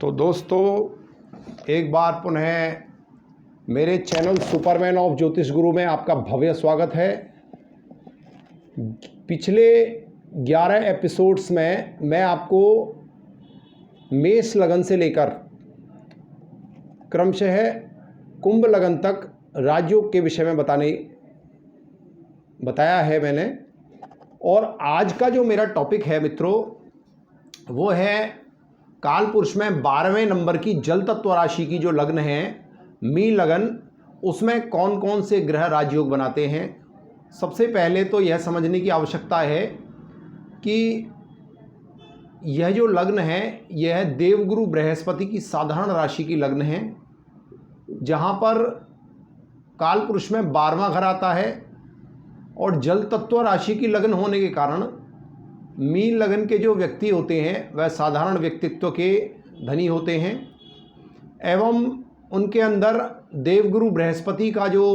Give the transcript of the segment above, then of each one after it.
तो दोस्तों, एक बार पुनः मेरे चैनल सुपरमैन ऑफ ज्योतिष गुरु में आपका भव्य स्वागत है। पिछले 11 एपिसोड्स में मैं आपको मेष लगन से लेकर क्रमशः कुंभ लगन तक राजयोग के विषय में बताया है मैंने। और आज का जो मेरा टॉपिक है मित्रों, वो है काल पुरुष में 12वें नंबर की जल तत्व राशि की जो लग्न है मीन लगन, उसमें कौन कौन से ग्रह राजयोग बनाते हैं। सबसे पहले तो यह समझने की आवश्यकता है कि यह जो लग्न है यह देवगुरु बृहस्पति की साधारण राशि की लग्न है, जहाँ पर काल पुरुष में 12वां घर आता है और जल तत्व राशि की लग्न होने के कारण मीन लगन के जो व्यक्ति होते हैं वह साधारण व्यक्तित्व के धनी होते हैं एवं उनके अंदर देवगुरु बृहस्पति का जो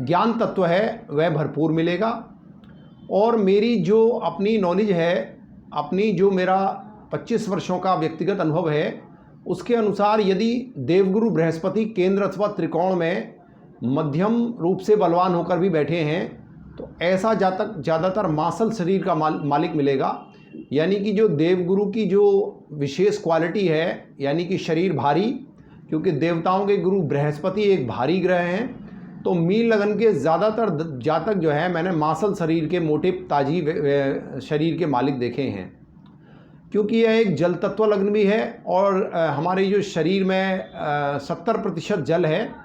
ज्ञान तत्व है वह भरपूर मिलेगा। और मेरी जो अपनी नॉलेज है, अपनी जो मेरा 25 वर्षों का व्यक्तिगत अनुभव है, उसके अनुसार यदि देवगुरु बृहस्पति केंद्र अथवा त्रिकोण में मध्यम रूप से बलवान होकर भी बैठे हैं तो ऐसा जातक ज़्यादातर मासल शरीर का मालिक मिलेगा। यानी कि जो देवगुरु की जो विशेष क्वालिटी है, यानी कि शरीर भारी, क्योंकि देवताओं के गुरु बृहस्पति एक भारी ग्रह हैं, तो मीन लगन के ज़्यादातर जातक जो है मैंने मासल शरीर के, मोटे ताजी शरीर के मालिक देखे हैं। क्योंकि यह एक जल तत्व लग्न भी है और हमारे जो शरीर में 70% जल है,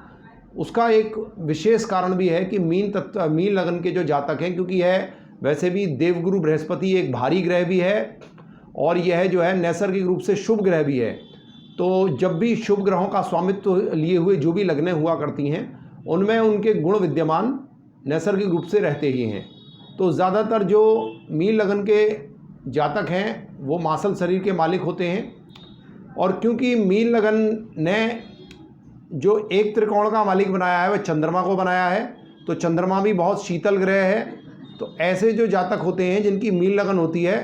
उसका एक विशेष कारण भी है कि मीन लगन के जो जातक हैं, क्योंकि यह वैसे भी देवगुरु बृहस्पति एक भारी ग्रह भी है और यह जो है नैसर्गिक रूप से शुभ ग्रह भी है। तो जब भी शुभ ग्रहों का स्वामित्व लिए हुए जो भी लगनें हुआ करती हैं, उनमें उनके गुण विद्यमान नैसर्गिक रूप से रहते ही हैं। तो ज़्यादातर जो मीन लगन के जातक हैं वो मासल शरीर के मालिक होते हैं। और क्योंकि मीन लगन ने जो एक त्रिकोण का मालिक बनाया है वह चंद्रमा को बनाया है, तो चंद्रमा भी बहुत शीतल ग्रह है। तो ऐसे जो जातक होते हैं जिनकी मीन लगन होती है,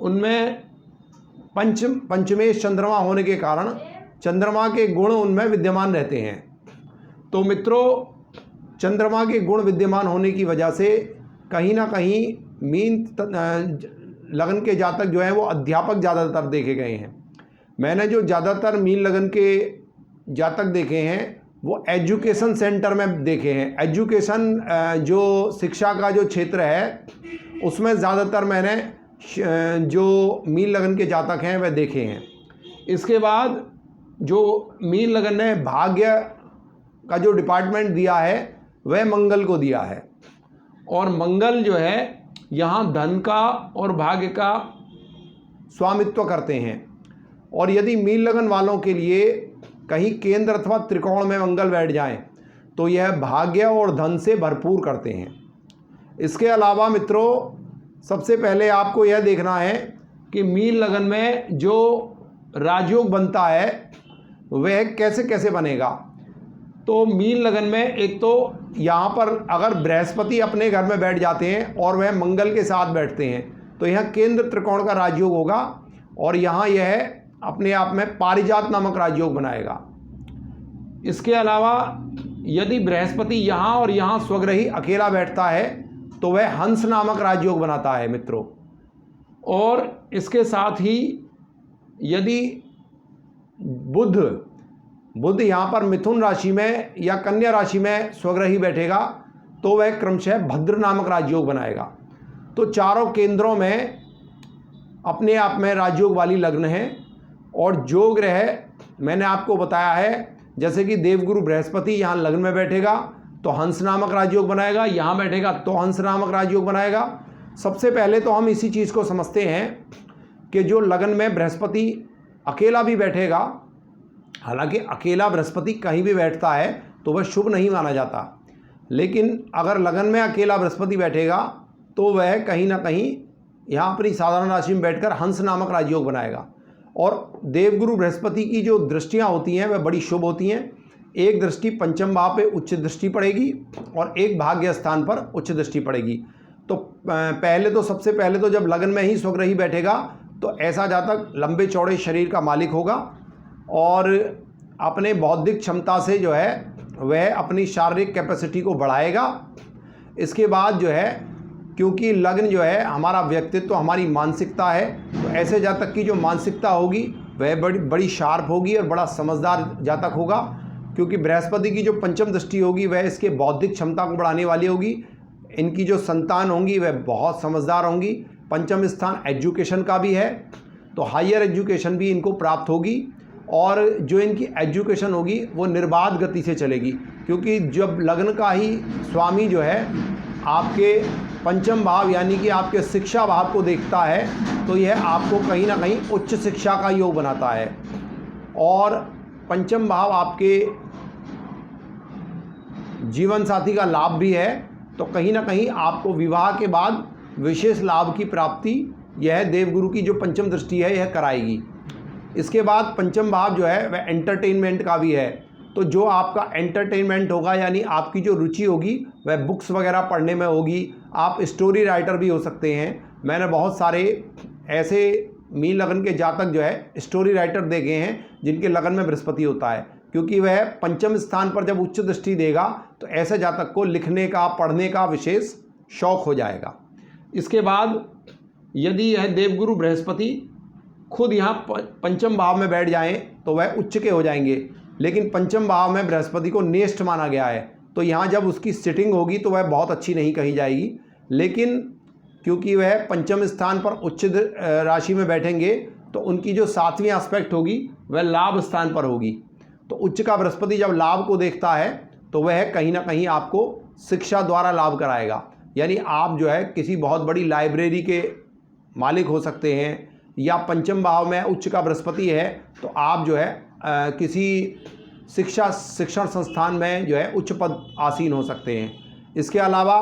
उनमें पंचमेश चंद्रमा होने के कारण चंद्रमा के गुण उनमें विद्यमान रहते हैं। तो मित्रों, चंद्रमा के गुण विद्यमान होने की वजह से कहीं ना कहीं मीन लगन के जातक जो हैं वो अध्यापक ज़्यादातर देखे गए हैं। मैंने जो ज़्यादातर मीन लगन के जातक देखे हैं वो एजुकेशन सेंटर में देखे हैं। एजुकेशन जो शिक्षा का जो क्षेत्र है उसमें ज़्यादातर मैंने जो मीन लगन के जातक हैं वह देखे हैं। इसके बाद जो मीन लगन ने भाग्य का जो डिपार्टमेंट दिया है वह मंगल को दिया है, और मंगल जो है यहाँ धन का और भाग्य का स्वामित्व करते हैं। और यदि मीन लगन वालों के लिए कहीं केंद्र अथवा त्रिकोण में मंगल बैठ जाएं तो यह भाग्य और धन से भरपूर करते हैं। इसके अलावा मित्रों, सबसे पहले आपको यह देखना है कि मीन लगन में जो राजयोग बनता है वह कैसे कैसे बनेगा। तो मीन लगन में एक तो यहाँ पर अगर बृहस्पति अपने घर में बैठ जाते हैं और वह मंगल के साथ बैठते हैं तो यहाँ केंद्र त्रिकोण का राजयोग होगा और यहाँ यह अपने आप में पारिजात नामक राजयोग बनाएगा। इसके अलावा यदि बृहस्पति यहाँ और यहाँ स्वग्रही अकेला बैठता है तो वह हंस नामक राजयोग बनाता है मित्रों। और इसके साथ ही यदि बुध यहाँ पर मिथुन राशि में या कन्या राशि में स्वग्रही बैठेगा तो वह क्रमशः भद्र नामक राजयोग बनाएगा। तो चारों केंद्रों में अपने आप में राजयोग वाली लग्न है। और जो ग्रह मैंने आपको बताया है, जैसे कि देवगुरु बृहस्पति यहाँ लग्न में बैठेगा तो हंस नामक राजयोग बनाएगा, यहाँ बैठेगा तो हंस नामक राजयोग बनाएगा। सबसे पहले तो हम इसी चीज़ को समझते हैं कि जो लगन में बृहस्पति अकेला भी बैठेगा, हालांकि अकेला बृहस्पति कहीं भी बैठता है तो वह शुभ नहीं माना जाता, लेकिन अगर लगन में अकेला बृहस्पति बैठेगा तो वह कहीं ना कहीं यहाँ अपनी साधारण राशि में बैठकर हंस नामक राजयोग बनाएगा। और देवगुरु बृहस्पति की जो दृष्टियाँ होती हैं वह बड़ी शुभ होती हैं। एक दृष्टि पंचम भाव पे उच्च दृष्टि पड़ेगी और एक भाग्य स्थान पर उच्च दृष्टि पड़ेगी। तो सबसे पहले तो जब लगन में ही स्वग्रही बैठेगा तो ऐसा जातक लंबे चौड़े शरीर का मालिक होगा और अपने बौद्धिक क्षमता से जो है वह अपनी शारीरिक कैपेसिटी को बढ़ाएगा। इसके बाद जो है, क्योंकि लग्न जो है हमारा व्यक्तित्व तो हमारी मानसिकता है, तो ऐसे जातक की जो मानसिकता होगी वह बड़ी शार्प होगी और बड़ा समझदार जातक होगा, क्योंकि बृहस्पति की जो पंचम दृष्टि होगी वह इसके बौद्धिक क्षमता को बढ़ाने वाली होगी। इनकी जो संतान होंगी वह बहुत समझदार होंगी। पंचम स्थान एजुकेशन का भी है, तो हायर एजुकेशन भी इनको प्राप्त होगी और जो इनकी एजुकेशन होगी वो निर्बाध गति से चलेगी, क्योंकि जब लग्न का ही स्वामी जो है आपके पंचम भाव यानी कि आपके शिक्षा भाव को देखता है, तो यह आपको कहीं ना कहीं उच्च शिक्षा का योग बनाता है। और पंचम भाव आपके जीवन साथी का लाभ भी है, तो कहीं ना कहीं आपको विवाह के बाद विशेष लाभ की प्राप्ति यह देवगुरु की जो पंचम दृष्टि है यह कराएगी। इसके बाद पंचम भाव जो है वह एंटरटेनमेंट का भी है, तो जो आपका एंटरटेनमेंट होगा यानी आपकी जो रुचि होगी वह बुक्स वगैरह पढ़ने में होगी। आप स्टोरी राइटर भी हो सकते हैं। मैंने बहुत सारे ऐसे मीन लगन के जातक जो है स्टोरी राइटर देखे हैं जिनके लगन में बृहस्पति होता है, क्योंकि वह पंचम स्थान पर जब उच्च दृष्टि देगा तो ऐसे जातक को लिखने का पढ़ने का विशेष शौक हो जाएगा। इसके बाद यदि यह देवगुरु बृहस्पति खुद यहाँ पंचम भाव में बैठ जाएं तो वह उच्च के हो जाएंगे, लेकिन पंचम भाव में बृहस्पति को नेष्ट माना गया है, तो यहाँ जब उसकी सिटिंग होगी तो वह बहुत अच्छी नहीं कही जाएगी। लेकिन क्योंकि वह पंचम स्थान पर उच्च राशि में बैठेंगे तो उनकी जो सातवीं एस्पेक्ट होगी वह लाभ स्थान पर होगी। तो उच्च का बृहस्पति जब लाभ को देखता है तो वह कहीं ना कहीं आपको शिक्षा द्वारा लाभ कराएगा, यानी आप जो है किसी बहुत बड़ी लाइब्रेरी के मालिक हो सकते हैं, या पंचम भाव में उच्च का बृहस्पति है तो आप जो है किसी शिक्षण संस्थान में जो है उच्च पद आसीन हो सकते हैं। इसके अलावा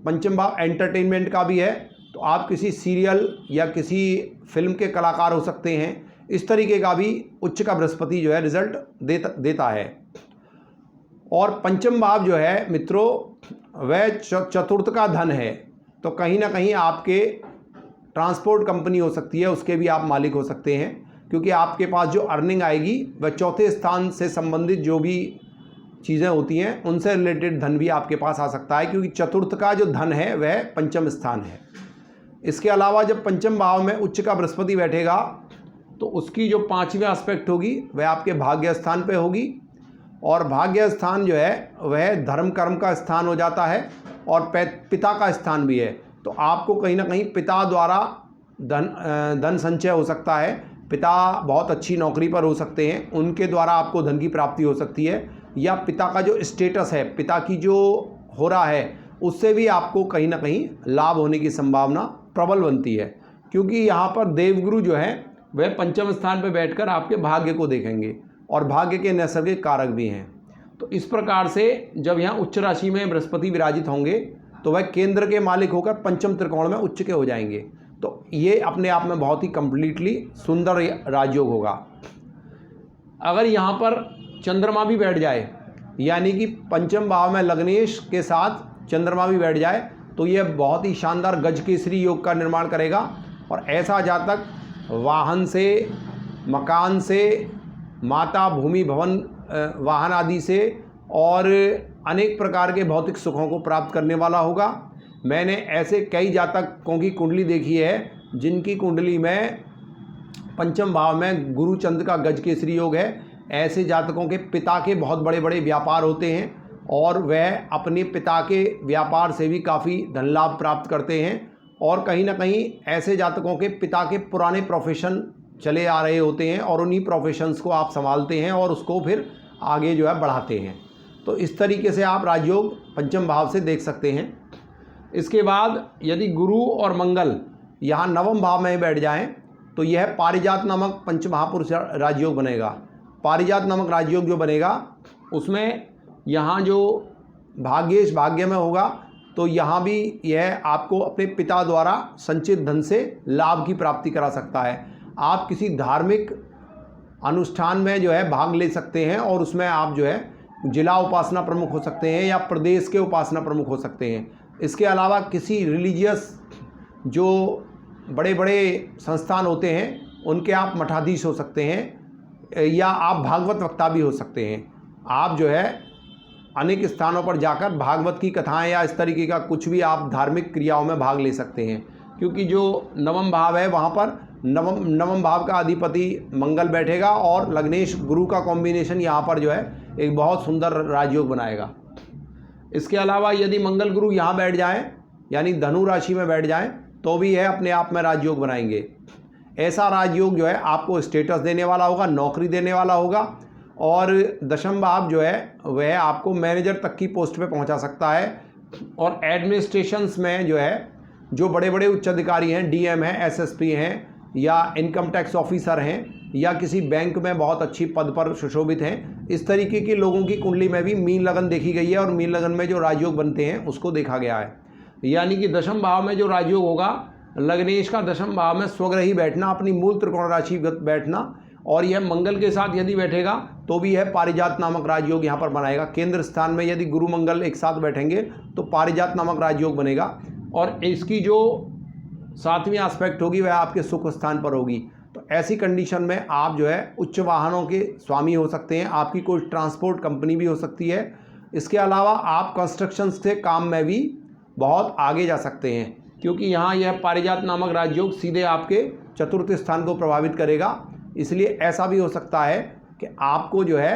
पंचम भाव एंटरटेनमेंट का भी है, तो आप किसी सीरियल या किसी फिल्म के कलाकार हो सकते हैं। इस तरीके का भी उच्च का बृहस्पति जो है रिजल्ट देता है। और पंचम भाव जो है मित्रों वह चतुर्थ का धन है, तो कहीं ना कहीं आपके ट्रांसपोर्ट कंपनी हो सकती है, उसके भी आप मालिक हो सकते हैं, क्योंकि आपके पास जो अर्निंग आएगी वह चौथे स्थान से संबंधित जो भी चीज़ें होती हैं उनसे रिलेटेड धन भी आपके पास आ सकता है, क्योंकि चतुर्थ का जो धन है वह पंचम स्थान है। इसके अलावा जब पंचम भाव में उच्च का बृहस्पति बैठेगा तो उसकी जो पांचवी एस्पेक्ट होगी वह आपके भाग्य स्थान पे होगी, और भाग्य स्थान जो है वह धर्म कर्म का स्थान हो जाता है और पिता का स्थान भी है। तो आपको कहीं ना कहीं पिता द्वारा धन संचय हो सकता है। पिता बहुत अच्छी नौकरी पर हो सकते हैं, उनके द्वारा आपको धन की प्राप्ति हो सकती है, या पिता का जो स्टेटस है, पिता की जो हो रहा है उससे भी आपको कहीं ना कहीं लाभ होने की संभावना प्रबल बनती है, क्योंकि यहाँ पर देवगुरु जो है वह पंचम स्थान पर बैठकर आपके भाग्य को देखेंगे और भाग्य के नैसर्गिक कारक भी हैं। तो इस प्रकार से जब यहाँ उच्च राशि में बृहस्पति विराजित होंगे तो वह केंद्र के मालिक होकर पंचम त्रिकोण में उच्च के हो जाएंगे। तो ये अपने आप में बहुत ही कंप्लीटली सुंदर राजयोग होगा। अगर यहाँ पर चंद्रमा भी बैठ जाए, यानी कि पंचम भाव में लग्नेश के साथ चंद्रमा भी बैठ जाए, तो यह बहुत ही शानदार गज केसरी योग का निर्माण करेगा। और ऐसा जातक वाहन से, मकान से, माता, भूमि, भवन, वाहन आदि से और अनेक प्रकार के भौतिक सुखों को प्राप्त करने वाला होगा। मैंने ऐसे कई जातकों की कुंडली देखी है जिनकी कुंडली में पंचम भाव में गुरु चंद्र का गज केसरी योग है। ऐसे जातकों के पिता के बहुत बड़े बड़े व्यापार होते हैं और वह अपने पिता के व्यापार से भी काफ़ी धन लाभ प्राप्त करते हैं, और कहीं ना कहीं ऐसे जातकों के पिता के पुराने प्रोफेशन चले आ रहे होते हैं और उन्हीं प्रोफेशंस को आप संभालते हैं और उसको फिर आगे जो है बढ़ाते हैं। तो इस तरीके से आप राजयोग पंचम भाव से देख सकते हैं। इसके बाद यदि गुरु और मंगल यहाँ नवम भाव में बैठ जाएं तो यह पारिजात नामक पंचमहापुरुष राजयोग बनेगा। पारिजात नामक राजयोग जो बनेगा उसमें यहाँ जो भाग्येश भाग्य में होगा, तो यहाँ भी यह आपको अपने पिता द्वारा संचित धन से लाभ की प्राप्ति करा सकता है। आप किसी धार्मिक अनुष्ठान में जो है भाग ले सकते हैं और उसमें आप जो है जिला उपासना प्रमुख हो सकते हैं या प्रदेश के उपासना प्रमुख हो सकते हैं। इसके अलावा किसी रिलीजियस जो बड़े बड़े संस्थान होते हैं उनके आप मठाधीश हो सकते हैं, या आप भागवत वक्ता भी हो सकते हैं। आप जो है अनेक स्थानों पर जाकर भागवत की कथाएं या इस तरीके का कुछ भी आप धार्मिक क्रियाओं में भाग ले सकते हैं, क्योंकि जो नवम भाव है वहाँ पर नवम भाव का अधिपति मंगल बैठेगा और लग्नेश गुरु का कॉम्बिनेशन यहाँ पर जो है एक बहुत सुंदर राजयोग बनाएगा। इसके अलावा यदि मंगल गुरु यहाँ बैठ जाएं, यानी धनु राशि में बैठ जाएं, तो भी यह अपने आप में राजयोग बनाएंगे। ऐसा राजयोग जो है आपको स्टेटस देने वाला होगा, नौकरी देने वाला होगा, और दशम भाव जो है वह आपको मैनेजर तक की पोस्ट पे पहुंचा सकता है। और एडमिनिस्ट्रेशंस में जो है जो बड़े बड़े उच्च अधिकारी हैं, डीएम हैं, एसएसपी हैं, या इनकम टैक्स ऑफिसर हैं, या किसी बैंक में बहुत अच्छी पद पर सुशोभित हैं, इस तरीके के लोगों की कुंडली में भी मीन लगन देखी गई है। और मीन लगन में जो राजयोग बनते हैं उसको देखा गया है। यानी कि दशम भाव में जो राजयोग होगा, लग्नेश का दशम भाव में स्वग्रही बैठना, अपनी मूल त्रिकोण राशि बैठना, और यह मंगल के साथ यदि बैठेगा तो भी यह पारिजात नामक राजयोग यहाँ पर बनाएगा। केंद्र स्थान में यदि गुरु मंगल एक साथ बैठेंगे तो पारिजात नामक राजयोग बनेगा। और इसकी जो 7वीं एस्पेक्ट होगी वह आपके सुख स्थान पर होगी। तो ऐसी कंडीशन में आप जो है उच्च वाहनों के स्वामी हो सकते हैं, आपकी कोई ट्रांसपोर्ट कंपनी भी हो सकती है। इसके अलावा आप कंस्ट्रक्शन से काम में भी बहुत आगे जा सकते हैं, क्योंकि यहाँ यह पारिजात नामक राजयोग सीधे आपके चतुर्थ स्थान को प्रभावित करेगा। इसलिए ऐसा भी हो सकता है कि आपको जो है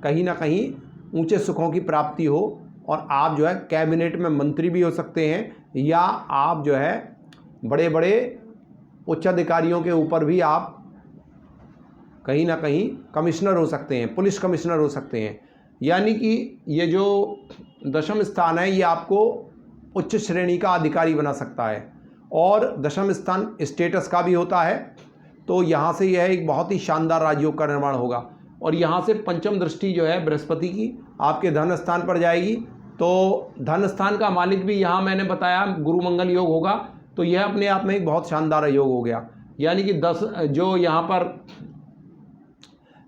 कहीं ना कहीं ऊंचे सुखों की प्राप्ति हो, और आप जो है कैबिनेट में मंत्री भी हो सकते हैं, या आप जो है बड़े बड़े उच्च अधिकारियों के ऊपर भी आप कहीं ना कहीं कमिश्नर हो सकते हैं, पुलिस कमिश्नर हो सकते हैं। यानी कि ये जो दशम स्थान है ये आपको उच्च श्रेणी का अधिकारी बना सकता है। और दशम स्थान स्टेटस का भी होता है, तो यहाँ से यह एक बहुत ही शानदार राजयोग का निर्माण होगा। और यहाँ से पंचम दृष्टि जो है बृहस्पति की आपके धन स्थान पर जाएगी, तो धन स्थान का मालिक भी यहाँ मैंने बताया गुरु मंगल योग होगा, तो यह अपने आप में एक बहुत शानदार योग हो गया। यानी कि 10 जो यहाँ पर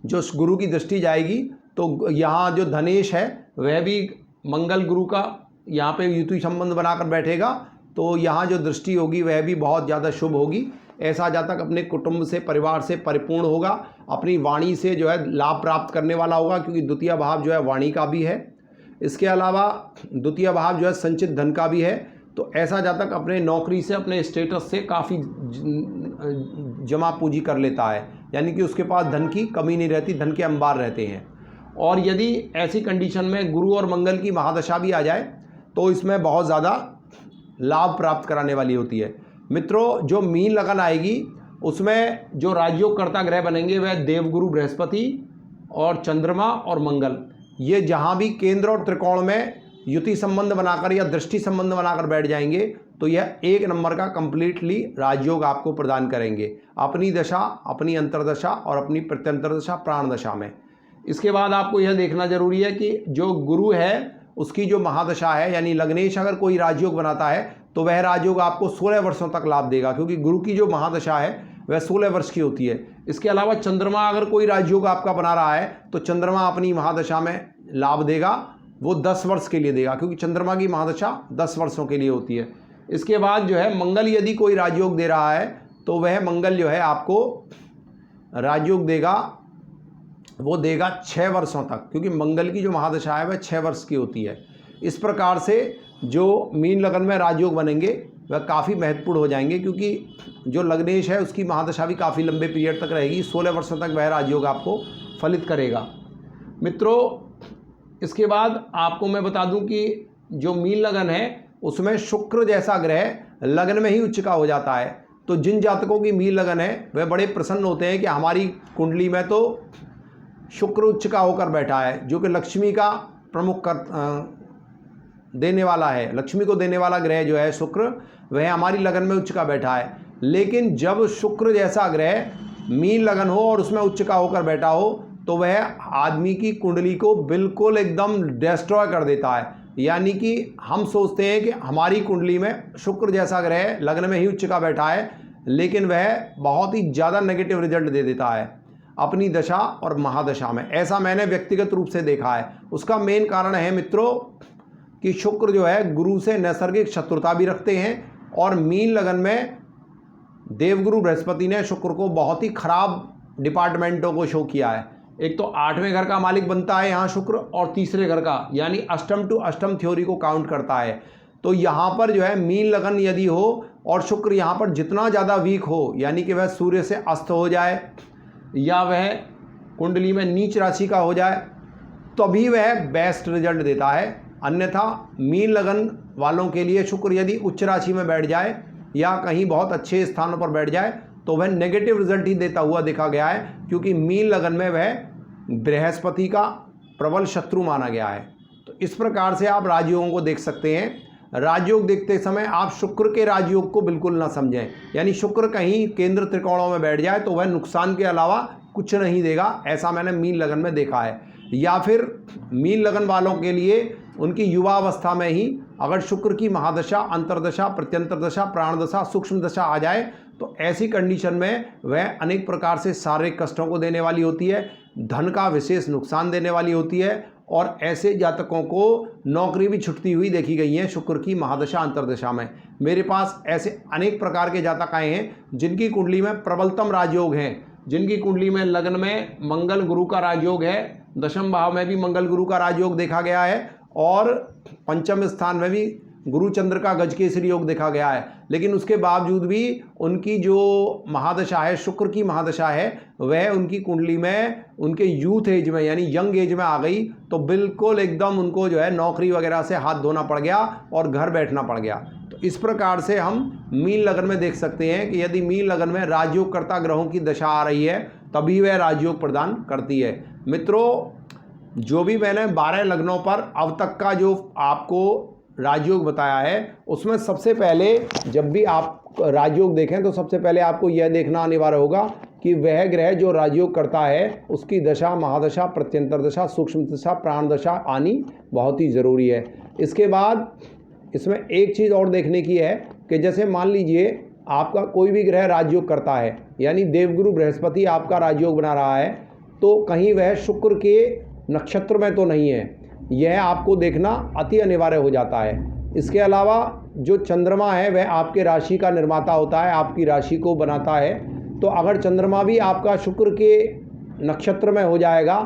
जो गुरु की दृष्टि जाएगी, तो यहाँ जो धनेश है वह भी मंगल गुरु का यहाँ पे युति संबंध बनाकर बैठेगा, तो यहाँ जो दृष्टि होगी वह भी बहुत ज़्यादा शुभ होगी। ऐसा जातक अपने कुटुंब से, परिवार से परिपूर्ण होगा, अपनी वाणी से जो है लाभ प्राप्त करने वाला होगा, क्योंकि द्वितीय भाव जो है वाणी का भी है। इसके अलावा द्वितीय भाव जो है संचित धन का भी है। तो ऐसा जातक अपने नौकरी से, अपने स्टेटस से काफ़ी जमा पूंजी कर लेता है, यानी कि उसके पास धन की कमी नहीं रहती, धन के अंबार रहते हैं। और यदि ऐसी कंडीशन में गुरु और मंगल की महादशा भी आ जाए तो इसमें बहुत ज़्यादा लाभ प्राप्त कराने वाली होती है। मित्रों, जो मीन लगन आएगी उसमें जो राजयोग कर्ता ग्रह बनेंगे वह देवगुरु बृहस्पति और चंद्रमा और मंगल, ये जहाँ भी केंद्र और त्रिकोण में युति संबंध बनाकर या दृष्टि संबंध बनाकर बैठ जाएंगे तो यह एक नंबर का कंप्लीटली राजयोग आपको प्रदान करेंगे, अपनी दशा, अपनी अंतरदशा और अपनी प्रत्यंतर दशा, प्राण दशा में। इसके बाद आपको यह देखना जरूरी है कि जो गुरु है उसकी जो महादशा है, यानी लग्नेश अगर कोई राजयोग बनाता है तो वह राजयोग आपको 16 वर्षों तक लाभ देगा, क्योंकि गुरु की जो महादशा है वह 16 वर्ष की होती है। इसके अलावा चंद्रमा अगर कोई राजयोग आपका बना रहा है तो चंद्रमा अपनी महादशा में लाभ देगा, वो 10 वर्ष के लिए देगा, क्योंकि चंद्रमा की महादशा 10 वर्षों के लिए होती है। इसके बाद जो है मंगल यदि कोई राजयोग दे रहा है तो वह मंगल जो है आपको राजयोग देगा, वो देगा 6 वर्षों तक, क्योंकि मंगल की जो महादशा है वह 6 वर्ष की होती है। इस प्रकार से जो मीन लगन में राजयोग बनेंगे वह काफ़ी महत्वपूर्ण हो जाएंगे, क्योंकि जो लग्नेश है उसकी महादशा भी काफ़ी लंबे पीरियड तक रहेगी, 16 वर्षों तक वह राजयोग आपको फलित करेगा। मित्रों, इसके बाद आपको मैं बता दूं कि जो मीन लगन है उसमें शुक्र जैसा ग्रह लगन में ही उच्च का हो जाता है। तो जिन जातकों की मीन लगन है वह बड़े प्रसन्न होते हैं कि हमारी कुंडली में तो शुक्र उच्च का होकर बैठा है, जो कि लक्ष्मी का प्रमुख देने वाला है, लक्ष्मी को देने वाला ग्रह जो है शुक्र, वह हमारी लगन में उच्च का बैठा है। लेकिन जब शुक्र जैसा ग्रह मीन लगन हो और उसमें उच्च का होकर बैठा हो तो वह आदमी की कुंडली को बिल्कुल एकदम डिस्ट्रॉय कर देता है। यानी कि हम सोचते हैं कि हमारी कुंडली में शुक्र जैसा ग्रह लगन में ही उच्च का बैठा है, लेकिन वह बहुत ही ज़्यादा नेगेटिव रिजल्ट दे देता है अपनी दशा और महादशा में। ऐसा मैंने व्यक्तिगत रूप से देखा है। उसका मेन कारण है मित्रों कि शुक्र जो है गुरु से नैसर्गिक शत्रुता भी रखते हैं, और मीन लगन में देवगुरु बृहस्पति ने शुक्र को बहुत ही खराब डिपार्टमेंटों को शो किया है। एक तो 8वें घर का मालिक बनता है यहाँ शुक्र, और तीसरे घर का, यानी अष्टम टू अष्टम थ्योरी को काउंट करता है। तो यहाँ पर जो है मीन लगन यदि हो और शुक्र यहाँ पर जितना ज़्यादा वीक हो, यानी कि वह सूर्य से अस्त हो जाए या वह कुंडली में नीच राशि का हो जाए, तभी वह बेस्ट रिजल्ट देता है। अन्यथा मीन लगन वालों के लिए शुक्र यदि उच्च राशि में बैठ जाए या कहीं बहुत अच्छे स्थानों पर बैठ जाए तो वह नेगेटिव रिजल्ट ही देता हुआ देखा गया है, क्योंकि मीन लगन में वह बृहस्पति का प्रबल शत्रु माना गया है। तो इस प्रकार से आप राजयोगों को देख सकते हैं। राजयोग देखते समय आप शुक्र के राजयोग को बिल्कुल ना समझें, यानी शुक्र कहीं केंद्र त्रिकोणों में बैठ जाए तो वह नुकसान के अलावा कुछ नहीं देगा, ऐसा मैंने मीन लगन में देखा है। या फिर मीन लगन वालों के लिए उनकी युवावस्था में ही अगर शुक्र की महादशा, अंतरदशा, प्रत्यंतर दशा, प्राणदशा, सूक्ष्म दशा आ जाए तो ऐसी कंडीशन में वह अनेक प्रकार से शारीरिक कष्टों को देने वाली होती है, धन का विशेष नुकसान देने वाली होती है, और ऐसे जातकों को नौकरी भी छुटती हुई देखी गई है शुक्र की महादशा, अंतरदशा में। मेरे पास ऐसे अनेक प्रकार के जातक आए हैं जिनकी कुंडली में प्रबलतम राजयोग हैं, जिनकी कुंडली में लग्न में मंगल गुरु का राजयोग है, दशम भाव में भी मंगल गुरु का राजयोग देखा गया है, और पंचम स्थान में भी गुरु चंद्र का गजकेसरी योग देखा गया है। लेकिन उसके बावजूद भी उनकी जो महादशा है, शुक्र की महादशा है, वह उनकी कुंडली में उनके यूथ एज में यानी यंग एज में आ गई, तो बिल्कुल एकदम उनको जो है नौकरी वगैरह से हाथ धोना पड़ गया और घर बैठना पड़ गया। तो इस प्रकार से हम मीन लगन में देख सकते हैं कि यदि मीन लगन में राजयोगकर्ता ग्रहों की दशा आ रही है तभी वह राजयोग प्रदान करती है। मित्रों, जो भी मैंने 12 लग्नों पर अब तक का जो आपको राजयोग बताया है, उसमें सबसे पहले जब भी आप राजयोग देखें तो सबसे पहले आपको यह देखना अनिवार्य होगा कि वह ग्रह जो राजयोग करता है उसकी दशा, महादशा, प्रत्यंतर दशा, सूक्ष्म दशा, प्राण दशा आनी बहुत ही ज़रूरी है। इसके बाद इसमें एक चीज़ और देखने की है कि जैसे मान लीजिए आपका कोई भी ग्रह राजयोग करता है, यानी देवगुरु बृहस्पति आपका राजयोग बना रहा है, तो कहीं वह शुक्र के नक्षत्र में तो नहीं है, यह आपको देखना अति अनिवार्य हो जाता है। इसके अलावा जो चंद्रमा है वह आपके राशि का निर्माता होता है, आपकी राशि को बनाता है। तो अगर चंद्रमा भी आपका शुक्र के नक्षत्र में हो जाएगा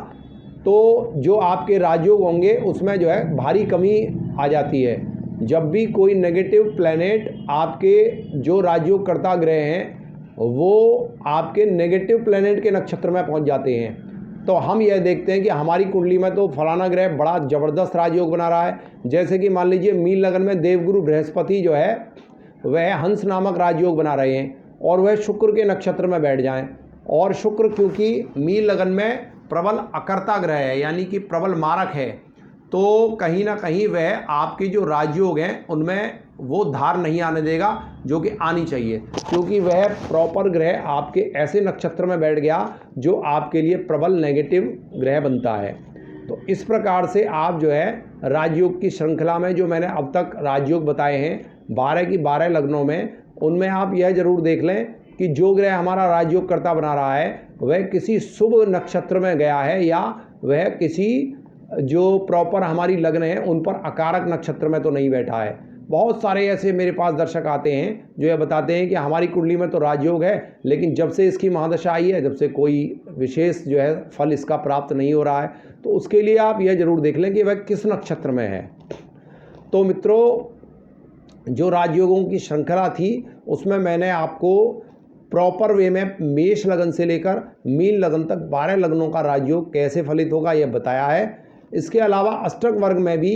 तो जो आपके राजयोग होंगे उसमें जो है भारी कमी आ जाती है। जब भी कोई नेगेटिव प्लैनेट आपके जो राजयोग करता ग्रह हैं वो आपके नेगेटिव प्लैनेट के नक्षत्र में पहुंच जाते हैं, तो हम यह देखते हैं कि हमारी कुंडली में तो फलाना ग्रह बड़ा ज़बरदस्त राजयोग बना रहा है। जैसे कि मान लीजिए मीन लगन में देवगुरु बृहस्पति जो है वह हंस नामक राजयोग बना रहे हैं और वह शुक्र के नक्षत्र में बैठ जाएं, और शुक्र क्योंकि मीन लगन में प्रबल अकर्ता ग्रह है यानी कि प्रबल मारक है, तो कहीं ना कहीं वह आपके जो राजयोग हैं उनमें वो धार नहीं आने देगा जो कि आनी चाहिए, क्योंकि वह प्रॉपर ग्रह आपके ऐसे नक्षत्र में बैठ गया जो आपके लिए प्रबल नेगेटिव ग्रह बनता है। तो इस प्रकार से आप जो है राजयोग की श्रृंखला में जो मैंने अब तक राजयोग बताए हैं 12 की 12 लग्नों में, उनमें आप यह जरूर देख लें कि जो ग्रह हमारा राजयोग कर्ता बना रहा है वह किसी शुभ नक्षत्र में गया है या वह किसी जो प्रॉपर हमारी लग्न है उन पर अकारक नक्षत्र में तो नहीं बैठा है। बहुत सारे ऐसे मेरे पास दर्शक आते हैं जो ये बताते हैं कि हमारी कुंडली में तो राजयोग है, लेकिन जब से इसकी महादशा आई है जब से कोई विशेष जो है फल इसका प्राप्त नहीं हो रहा है। तो उसके लिए आप यह जरूर देख लें कि वह किस नक्षत्र में है। तो मित्रों, जो राजयोगों की श्रृंखला थी उसमें मैंने आपको प्रॉपर वे में मेष लगन से लेकर मीन लगन तक 12 लग्नों का राजयोग कैसे फलित होगा यह बताया है। इसके अलावा अष्टक वर्ग में भी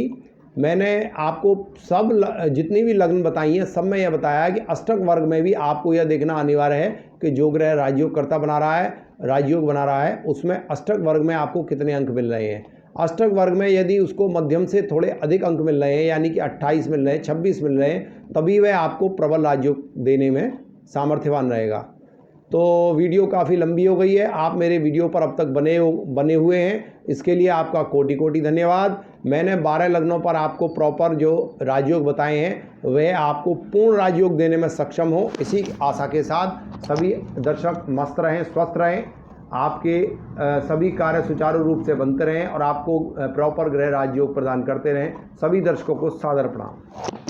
मैंने आपको सब जितनी भी लग्न बताई हैं सब में यह बताया है कि अष्टक वर्ग में भी आपको यह देखना अनिवार्य है कि जो ग्रह राजयोग कर्ता बना रहा है, राजयोग बना रहा है, उसमें अष्टक वर्ग में आपको कितने अंक मिल रहे हैं। अष्टक वर्ग में यदि उसको मध्यम से थोड़े अधिक अंक मिल रहे हैं, यानी कि 28 मिल रहे हैं, 26 मिल रहे हैं, तभी वह आपको प्रबल राजयोग देने में सामर्थ्यवान रहेगा। तो वीडियो काफ़ी लंबी हो गई है, आप मेरे वीडियो पर अब तक बने हुए हैं, इसके लिए आपका कोटि कोटि धन्यवाद। मैंने 12 लग्नों पर आपको प्रॉपर जो राजयोग बताए हैं वह आपको पूर्ण राजयोग देने में सक्षम हो, इसी आशा के साथ सभी दर्शक मस्त रहें, स्वस्थ रहें, आपके सभी कार्य सुचारू रूप से बनते रहें और आपको प्रॉपर ग्रह राजयोग प्रदान करते रहें। सभी दर्शकों को सादर प्रणाम।